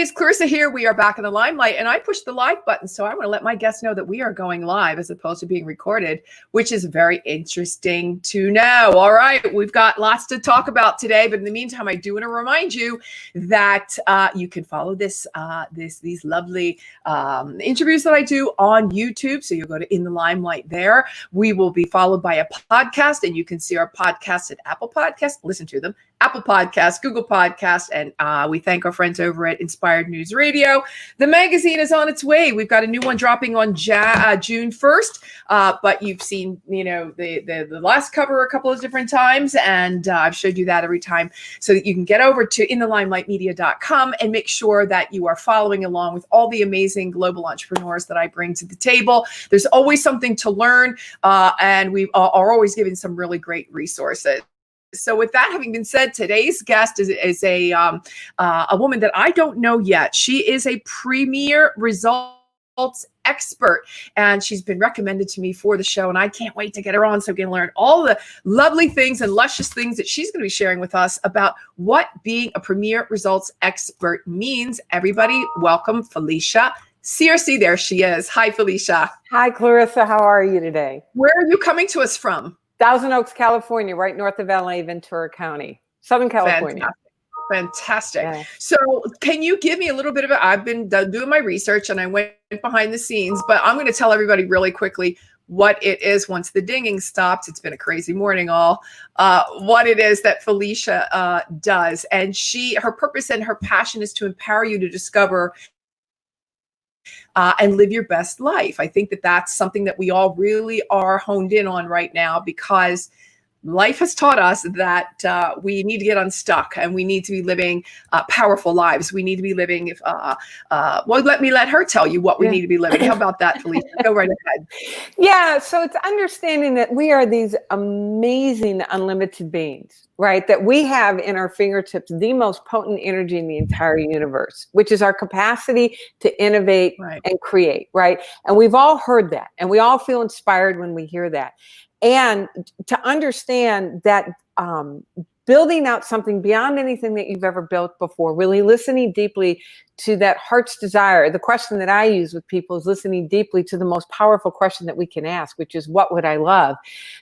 it's Clarissa here. We are back in the Limelight, and I pushed the live button, so I want to let my guests know that we are going live as opposed to being recorded, which is very interesting to know. All right, we've got lots to talk about today, but in the meantime, I do want to remind you that you can follow these lovely interviews that I do on YouTube. So you'll go to In the Limelight there. We will be followed by a podcast, and you can see our podcasts at Apple Podcasts. Listen to them. Apple Podcasts, Google Podcasts, and we thank our friends over at Inspired News Radio. The magazine is on its way. We've got a new one dropping on June 1st, but you've seen, the last cover a couple of different times, and I've showed you that every time, so that you can get over to inthelimelightmedia.com and make sure that you are following along with all the amazing global entrepreneurs that I bring to the table. There's always something to learn, and we are always giving some really great resources. So with that having been said, today's guest is a woman that I don't know yet. She is a premier results expert, and she's been recommended to me for the show, and I can't wait to get her on so we can learn all the lovely things and luscious things that she's going to be sharing with us about what being a premier results expert means. Everybody, welcome Felicia Searcy. There she is. Hi, Felicia. Hi, Clarissa. How are you today? Where are you coming to us from? Thousand Oaks, California, right north of LA, Ventura County, Southern California. Fantastic. Yeah. So can you give me a little bit of I've been doing my research and I went behind the scenes, but I'm going to tell everybody really quickly what it is once the dinging stops. It's been a crazy morning what it is that Felicia does. And her purpose and her passion is to empower you to discover and live your best life. I think that that's something that we all really are honed in on right now, because life has taught us that we need to get unstuck and we need to be living powerful lives. We need to be living, let her tell you what we need to be living. How about that, Felicia? Go right ahead. Yeah, so it's understanding that we are these amazing, unlimited beings, right? That we have in our fingertips the most potent energy in the entire universe, which is our capacity to innovate and create, right? And we've all heard that, and we all feel inspired when we hear that. And to understand that building out something beyond anything that you've ever built before, really listening deeply to that heart's desire. The question that I use with people is listening deeply to the most powerful question that we can ask, which is, what would I love?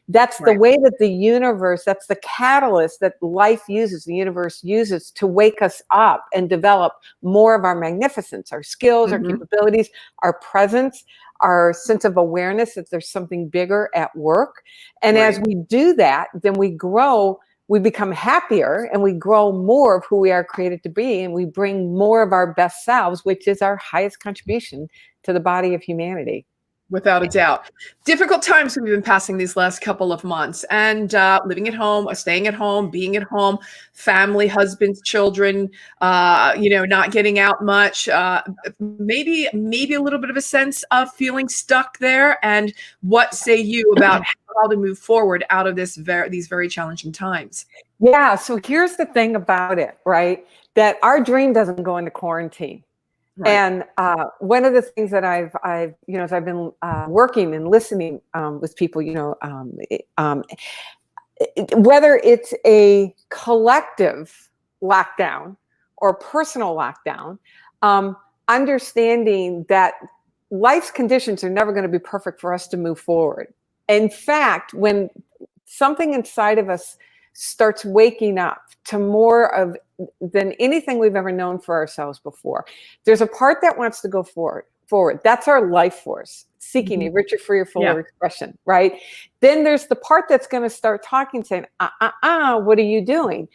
That's the way that the universe, that's the catalyst that life uses, the universe uses to wake us up and develop more of our magnificence, our skills, our capabilities, our presence, our sense of awareness that there's something bigger at work. And as we do that, then we grow, we become happier, and we grow more of who we are created to be. And we bring more of our best selves, which is our highest contribution to the body of humanity. Without a doubt. Difficult times we've been passing these last couple of months, and living at home, staying at home, being at home, family, husbands, children, not getting out much, maybe a little bit of a sense of feeling stuck there. And what say you about how to move forward out of these very challenging times? Yeah. So here's the thing about it, right? That our dream doesn't go into quarantine. Right. And one of the things that I've as I've been working and listening with people, whether it's a collective lockdown or personal lockdown, understanding that life's conditions are never going to be perfect for us to move forward. In fact, when something inside of us starts waking up to more of than anything we've ever known for ourselves before, there's a part that wants to go forward. That's our life force, seeking a richer, freer, fuller expression, right? Then there's the part that's going to start talking, saying, what are you doing?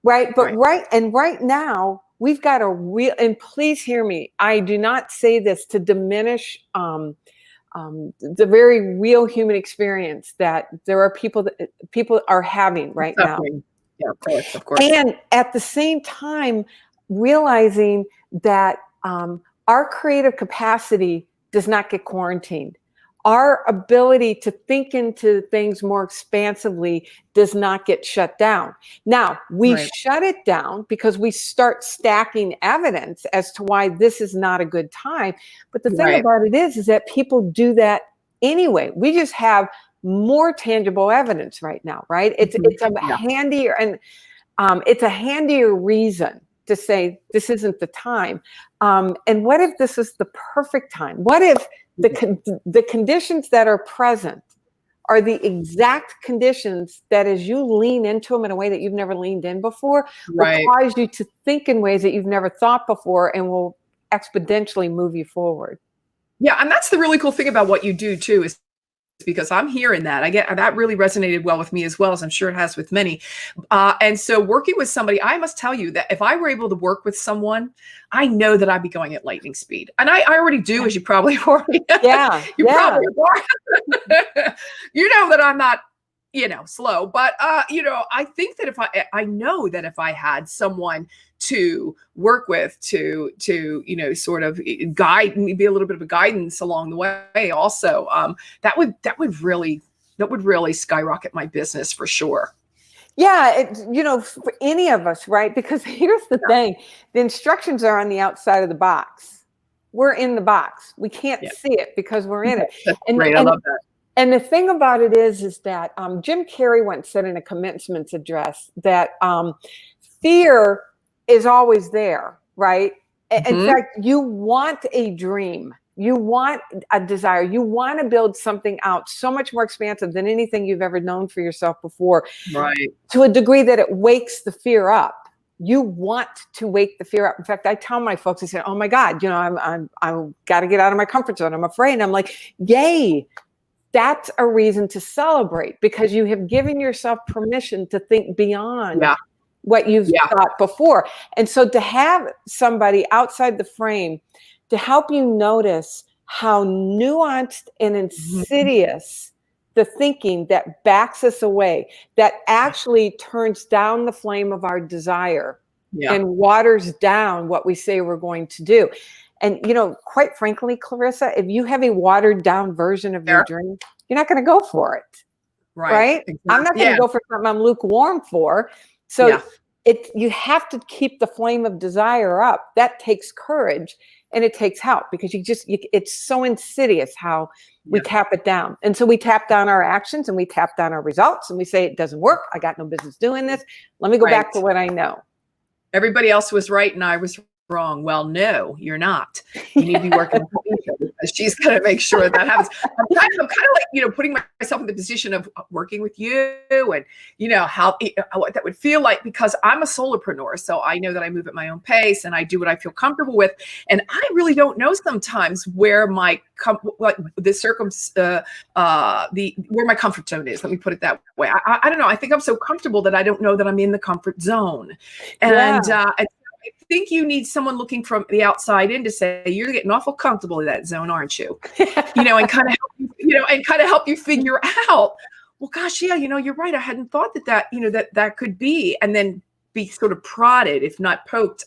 Right. But right now, we've got a real, and please hear me, I do not say this to diminish the very real human experience that there are people are having right now. Yeah, of course. And at the same time, realizing that our creative capacity does not get quarantined. Our ability to think into things more expansively does not get shut down. Now, we shut it down because we start stacking evidence as to why this is not a good time. But the thing about it is that people do that anyway. We just have more tangible evidence right now, right? It's a handier, and it's a handier reason to say, this isn't the time? And what if this is the perfect time? What if the conditions that are present are the exact conditions that, as you lean into them in a way that you've never leaned in before, will cause you to think in ways that you've never thought before, and will exponentially move you forward. Yeah, and that's the really cool thing about what you do too, is because I'm hearing that. That really resonated well with me, as well as I'm sure it has with many. And so working with somebody, I must tell you that if I were able to work with someone, I know that I'd be going at lightning speed. And I already do, as you probably already you probably are. You know that I'm not, slow, but I think that I know that if I had someone to work with, to sort of guide me, be a little bit of a guidance along the way also, that would really skyrocket my business for sure. Yeah, for any of us, right? Because here's the thing, the instructions are on the outside of the box. We're in the box. We can't see it because we're in it. That's great. I love that. And the thing about it is that Jim Carrey once said in a commencement address that fear is always there, right? In fact, you want a dream. You want a desire. You want to build something out so much more expansive than anything you've ever known for yourself before. Right. To a degree that it wakes the fear up. You want to wake the fear up. In fact, I tell my folks, I say, oh my God, I'm got to get out of my comfort zone. I'm afraid. And I'm like, yay. That's a reason to celebrate, because you have given yourself permission to think beyond what you've thought before. And so to have somebody outside the frame to help you notice how nuanced and insidious the thinking that backs us away, that actually turns down the flame of our desire and waters down what we say we're going to do. And, quite frankly, Clarissa, if you have a watered down version of your dream, you're not going to go for it. Right? Exactly. I'm not going to go for something I'm lukewarm for. So you have to keep the flame of desire up. That takes courage, and it takes help, because it's so insidious how we tap it down. And so we tap down our actions, and we tap down our results, and we say, it doesn't work. I got no business doing this. Let me go back to what I know. Everybody else was right and I was wrong. Well, no, you're not. You need to be working with Felicia, because she's going to make sure that happens. I'm kind of like, putting myself in the position of working with you, and, how what that would feel like, because I'm a solopreneur. So I know that I move at my own pace and I do what I feel comfortable with. And I really don't know sometimes where my where my comfort zone is. Let me put it that way. I don't know. I think I'm so comfortable that I don't know that I'm in the comfort zone. And, I think you need someone looking from the outside in to say, you're getting awful comfortable in that zone, aren't you? And kind of help you, help you figure out, well, gosh, you're right. I hadn't thought that could be, and then be sort of prodded, if not poked,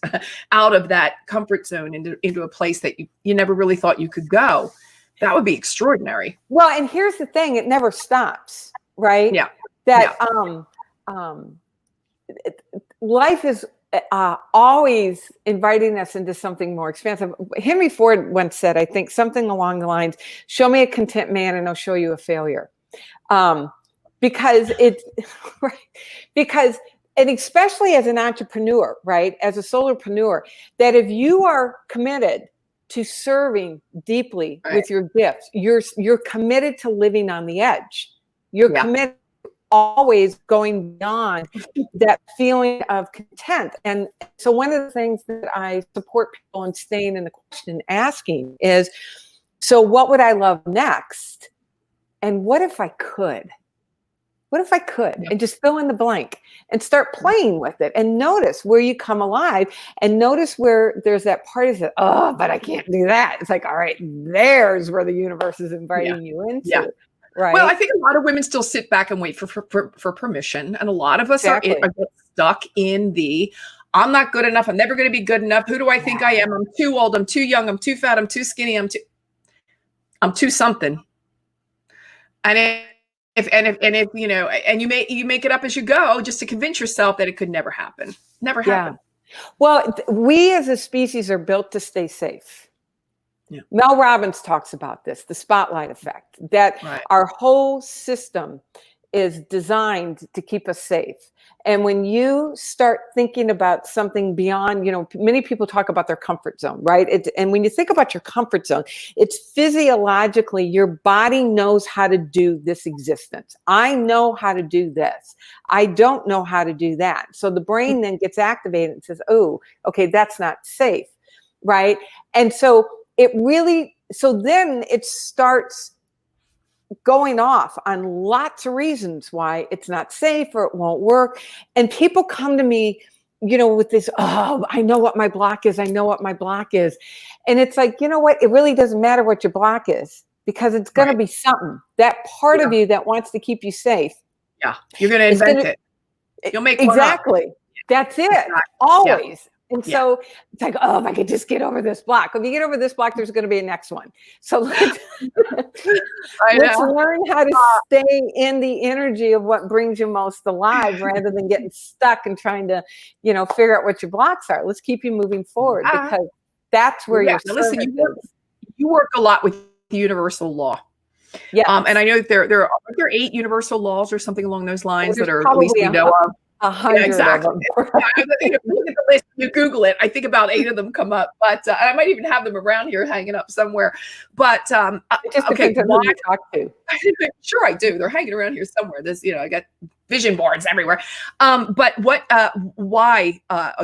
out of that comfort zone into a place that you never really thought you could go. That would be extraordinary. Well, and here's the thing, it never stops, right? Yeah. That life is always inviting us into something more expansive. Henry Ford once said, I think, something along the lines, show me a content man and I'll show you a failure. Because and especially as an entrepreneur, right? As a solopreneur, that if you are committed to serving deeply with your gifts, you're committed to living on the edge. You're committed always going beyond that feeling of content. And so one of the things that I support people in staying in the question asking is, so what would I love next? And what if I could? What if I could? And just fill in the blank and start playing with it, and notice where you come alive, and notice where there's that part of it, oh, but I can't do that. It's like, all right, there's where the universe is inviting you into. Yeah. Right. Well, I think a lot of women still sit back and wait for permission. And a lot of us are stuck in the, I'm not good enough. I'm never going to be good enough. Who do I think I am? I'm too old. I'm too young. I'm too fat. I'm too skinny. I'm too something. And if you make it up as you go, just to convince yourself that it could never happen. Never happen. Well, we as a species are built to stay safe. Yeah. Mel Robbins talks about this, the spotlight effect, that our whole system is designed to keep us safe. And when you start thinking about something beyond, many people talk about their comfort zone, right? And when you think about your comfort zone, it's physiologically, your body knows how to do this existence. I know how to do this. I don't know how to do that. So the brain then gets activated and says, oh, okay, that's not safe, right? And so then it starts going off on lots of reasons why it's not safe or it won't work. And people come to me, with this, oh, I know what my block is. I know what my block is. And it's like, you know what? It really doesn't matter what your block is, because it's going to be something, that part of you that wants to keep you safe. Yeah. You're going to invent it. You'll make one up. Exactly. That's it. Exactly. Always. Yeah. And so it's like, oh, if I could just get over this block. If you get over this block, there's going to be a next one. So let's learn how to stay in the energy of what brings you most alive, rather than getting stuck and trying to, figure out what your blocks are. Let's keep you moving forward, because that's where you're. Listen, you work a lot with the universal law. Yeah. And I know that there are 8 universal laws or something along those lines that are at least we know of. 100 exactly. of them. Look at the list, you Google it. I think about 8 of them come up, but I might even have them around here hanging up somewhere. But it just depends on who you talk to. Sure, I do. They're hanging around here somewhere. I got vision boards everywhere. But why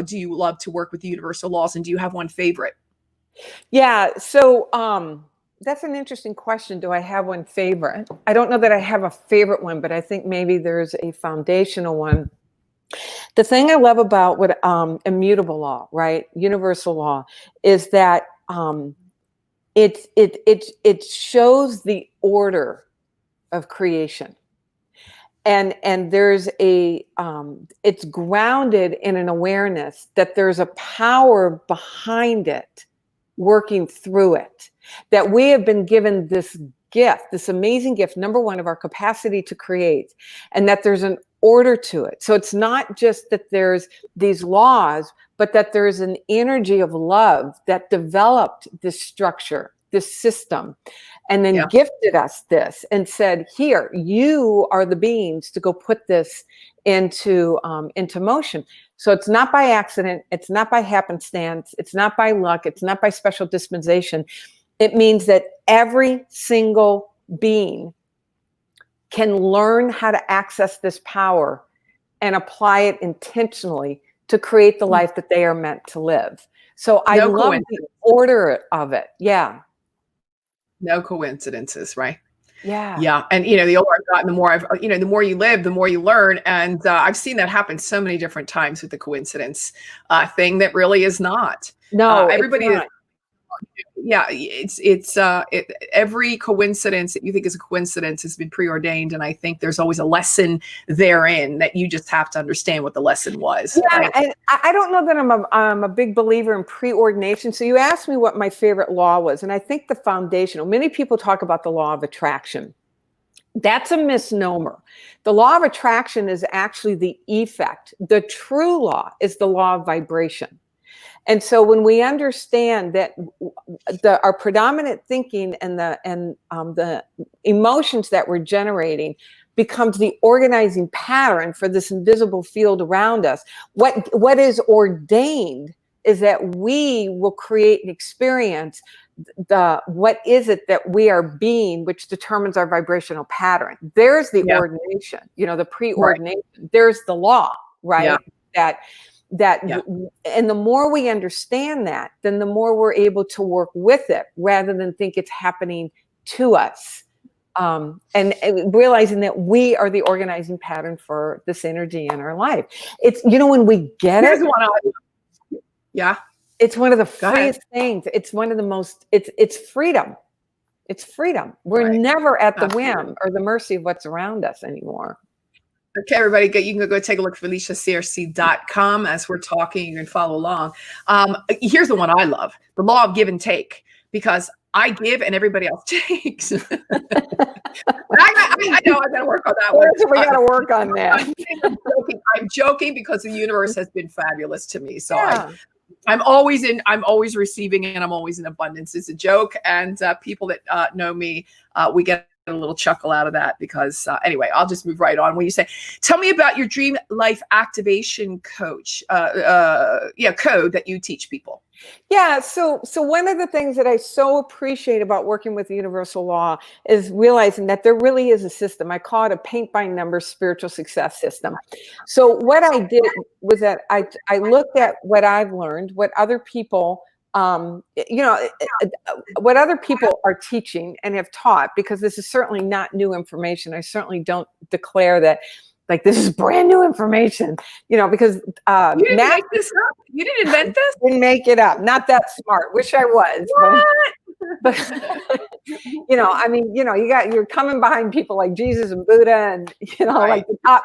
do you love to work with the universal laws, and do you have one favorite? Yeah. So that's an interesting question. Do I have one favorite? I don't know that I have a favorite one, but I think maybe there's a foundational one. The thing I love about what immutable law, right, universal law, is that it shows the order of creation, and there's it's grounded in an awareness that there's a power behind it, working through it, that we have been given this gift, this amazing gift, number one, of our capacity to create, and that there's an order to it. So it's not just that there's these laws, but that there's an energy of love that developed this structure, this system, and then gifted us this and said, here, you are the beings to go put this into motion. So it's not by accident. It's not by happenstance. It's not by luck. It's not by special dispensation. It means that every single being can learn how to access this power and apply it intentionally to create the life that they are meant to live. So I love the order of it. Yeah. No coincidences, right? Yeah. Yeah. And, the older I've gotten, the more the more you live, the more you learn. And I've seen that happen so many different times with the coincidence thing that really is not. No, everybody it's not. It's every coincidence that you think is a coincidence has been preordained, and I think there's always a lesson therein that you just have to understand what the lesson was. Yeah, right? and I don't know that I'm a big believer in preordination. So you asked me what my favorite law was, and I think the foundational. Many people talk about the law of attraction. That's a misnomer. The law of attraction is actually the effect. The true law is the law of vibration. And so when we understand that our predominant thinking and the emotions that we're generating becomes the organizing pattern for this invisible field around us, what is ordained is that we will create and experience what is it that we are being, which determines our vibrational pattern. There's the ordination, the preordination. Right. There's the law, right? Yeah. And the more we understand that, then the more we're able to work with it rather than think it's happening to us. And realizing that we are the organizing pattern for this energy in our life. It's, when we get it. Yeah. It's one of the freest things. It's one of the most, it's freedom. It's freedom. We're never at the whim or the mercy of what's around us anymore. Okay, everybody, you can go take a look at FeliciaSearcy.com as we're talking. You can follow along. Here's the one I love, the law of give and take, because I give and everybody else takes. I know I got to work on that one. We got to work on that. I'm joking because the universe has been fabulous to me. So I'm always receiving, and I'm always in abundance. It's a joke. And people that know me, we get a little chuckle out of that because anyway, I'll just move right on. When you say, tell me about your dream life activation coach, code that you teach people. Yeah. So one of the things that I so appreciate about working with Universal Law is realizing that there really is a system. I call it a paint by numbers spiritual success system. So what I did was that I looked at what I've learned, what other people what other people are teaching and have taught, because this is certainly not new information. I certainly don't declare that like this is brand new information, because you didn't make this up. You didn't invent this? Didn't make it up. Not that smart. Wish I was. But you're coming behind people like Jesus and Buddha and like the top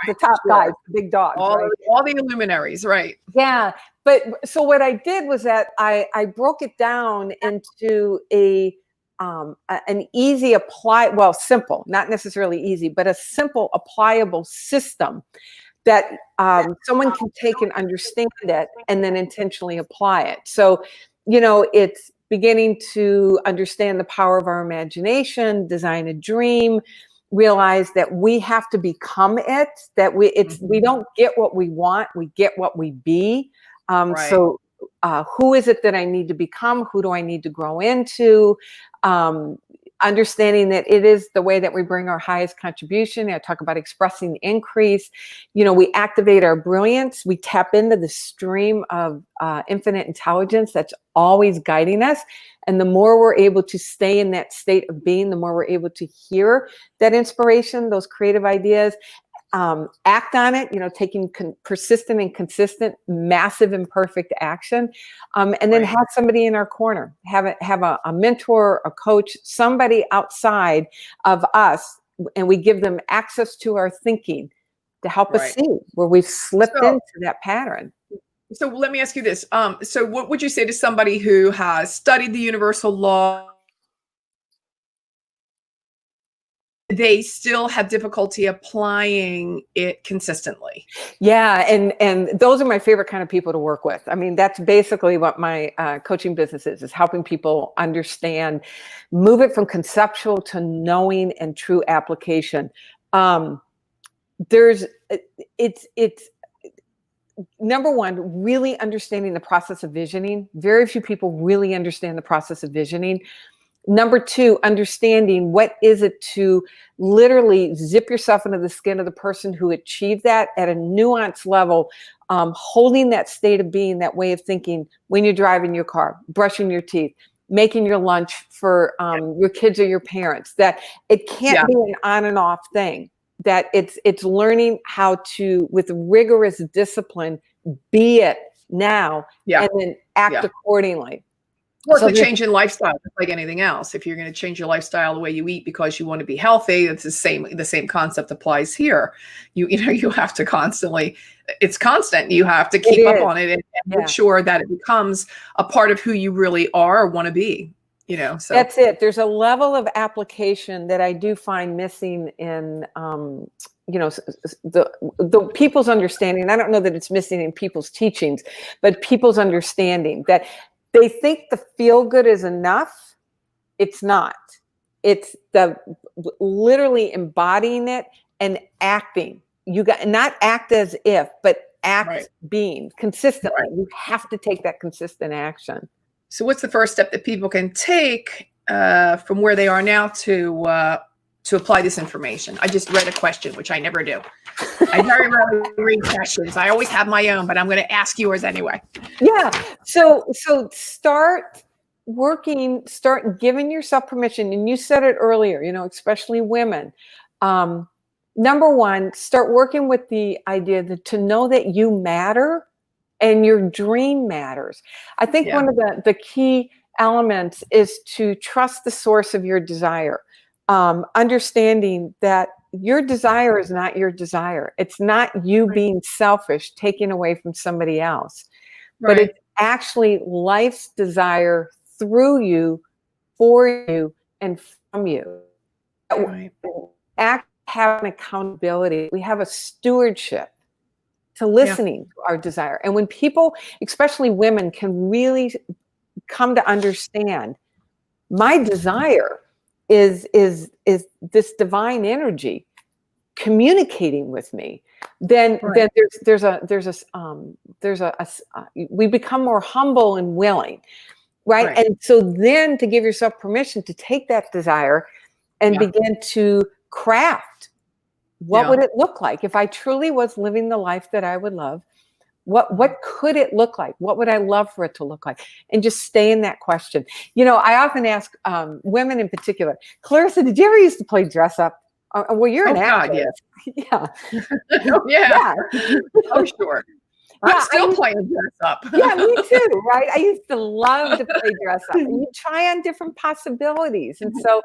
guys, the big dogs, all the luminaries, right? Yeah. But so what I did was that I broke it down into an easy simple, not necessarily easy, but a simple applicable system that someone can take and understand it and then intentionally apply it. So, it's beginning to understand the power of our imagination, design a dream, realize that we have to become it, that we don't get what we want, we get what we be. So who is it that I need to become? Who do I need to grow into? Understanding that it is the way that we bring our highest contribution. I talk about expressing increase. We activate our brilliance. We tap into the stream of infinite intelligence that's always guiding us. And the more we're able to stay in that state of being, the more we're able to hear that inspiration, those creative ideas, act on it, taking persistent and consistent, massive and perfect action. And then have somebody in our corner, have a mentor, a coach, somebody outside of us, and we give them access to our thinking to help us see where we've slipped into that pattern. So let me ask you this. So what would you say to somebody who has studied the universal law? They still have difficulty applying it consistently. Yeah. And those are my favorite kind of people to work with. I mean, that's basically what my coaching business is helping people understand, move it from conceptual to knowing and true application. It's number one, really understanding the process of visioning. Very few people really understand the process of visioning. Number two, understanding what is it to literally zip yourself into the skin of the person who achieved that at a nuanced level, holding that state of being, that way of thinking when you're driving your car, brushing your teeth, making your lunch for your kids or your parents, that it can't be an on and off thing, that it's learning how to, with rigorous discipline, be it now and then act accordingly. Or the change in lifestyle, like anything else. If you're going to change your lifestyle, the way you eat because you want to be healthy, it's the same concept applies here. You have to constantly, it's constant. You have to keep up on it and make sure that it becomes a part of who you really are or want to be. So that's it. There's a level of application that I do find missing in the people's understanding. I don't know that it's missing in people's teachings, but people's understanding that they think the feel good is enough. It's not. It's the literally embodying it and acting. You got not act as if, but act being consistently. You have to take that consistent action. So what's the first step that people can take from where they are now to apply this information? I just read a question, which I never do. I very rarely read questions. I always have my own, but I'm going to ask yours anyway. Yeah. So start working, start giving yourself permission. And you said it earlier, especially women. Number one, start working with the idea that to know that you matter and your dream matters. I think one of the key elements is to trust the source of your desire. Understanding that your desire is not your desire. It's not you being selfish, taking away from somebody else, but it's actually life's desire through you, for you, and from you. Have an accountability. We have a stewardship to listening to our desire. And when people, especially women, can really come to understand my desire is this divine energy communicating with me, then we become more humble and willing, right? And so then to give yourself permission to take that desire and begin to craft, what would it look like if I truly was living the life that I would love? What could it look like? What would I love for it to look like? And just stay in that question. I often ask women in particular, Clarissa, did you ever used to play dress up? Well, you're an actress. God, yeah. Oh, sure. I'm still playing dress up. Yeah, me too, right? I used to love to play dress up. And you try on different possibilities. And so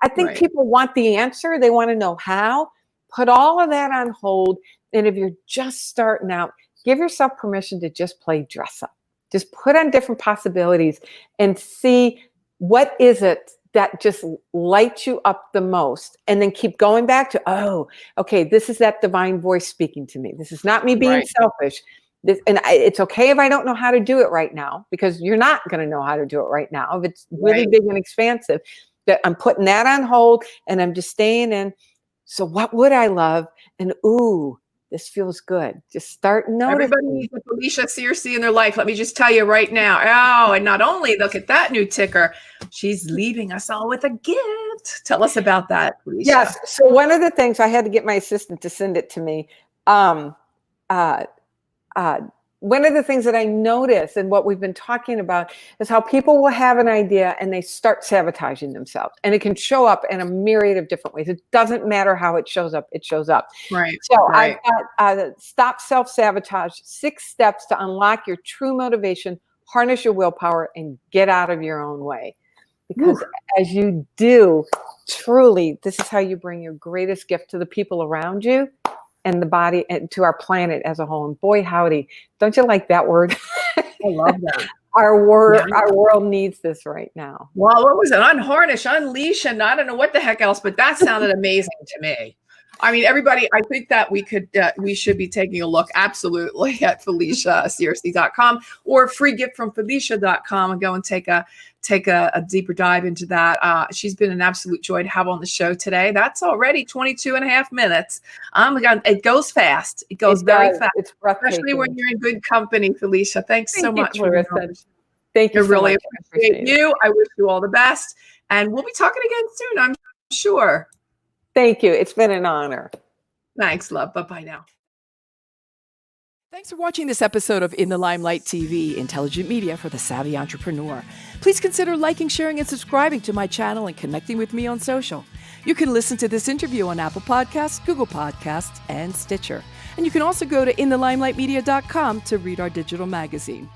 I think people want the answer. They want to know how. Put all of that on hold. And if you're just starting out, give yourself permission to just play dress up. Just put on different possibilities and see what is it that just lights you up the most, and then keep going back to, oh, okay, this is that divine voice speaking to me. This is not me being selfish. It's okay if I don't know how to do it right now, because you're not going to know how to do it right now. If it's really big and expansive, that I'm putting that on hold and I'm just staying in. So what would I love? And ooh, this feels good. Just start noticing. Everybody needs a Felicia Searcy in their life. Let me just tell you right now. Oh, and not only look at that new ticker, she's leaving us all with a gift. Tell us about that, Felicia. Yes. So one of the things, I had to get my assistant to send it to me. One of the things that I notice, and what we've been talking about, is how people will have an idea and they start sabotaging themselves. And it can show up in a myriad of different ways. It doesn't matter how it shows up, it shows up. Right. So I've got Stop Self-Sabotage, 6 steps to unlock your true motivation, harness your willpower, and get out of your own way. Because as you do, truly, this is how you bring your greatest gift to the people around you and the body, and to our planet as a whole. And boy, howdy, don't you like that word? I love that. Our world needs this right now. Well, what was it? Unharness, unleash, and I don't know what the heck else, but that sounded amazing to me. I mean, everybody, I think that we should be taking a look absolutely at FeliciaSearcy.com or free gift from Felicia.com and go and take a deeper dive into that. She's been an absolute joy to have on the show today. That's already 22 and a half minutes. It goes fast. It goes very fast. It's breathtaking. Especially when you're in good company, Felicia. Thanks so much. Clarissa. Thank you. I really appreciate you. I wish you all the best. And we'll be talking again soon, I'm sure. Thank you. It's been an honor. Thanks, love. Bye-bye now. Thanks for watching this episode of In the Limelight TV, intelligent media for the savvy entrepreneur. Please consider liking, sharing, and subscribing to my channel and connecting with me on social. You can listen to this interview on Apple Podcasts, Google Podcasts, and Stitcher. And you can also go to inthelimelightmedia.com to read our digital magazine.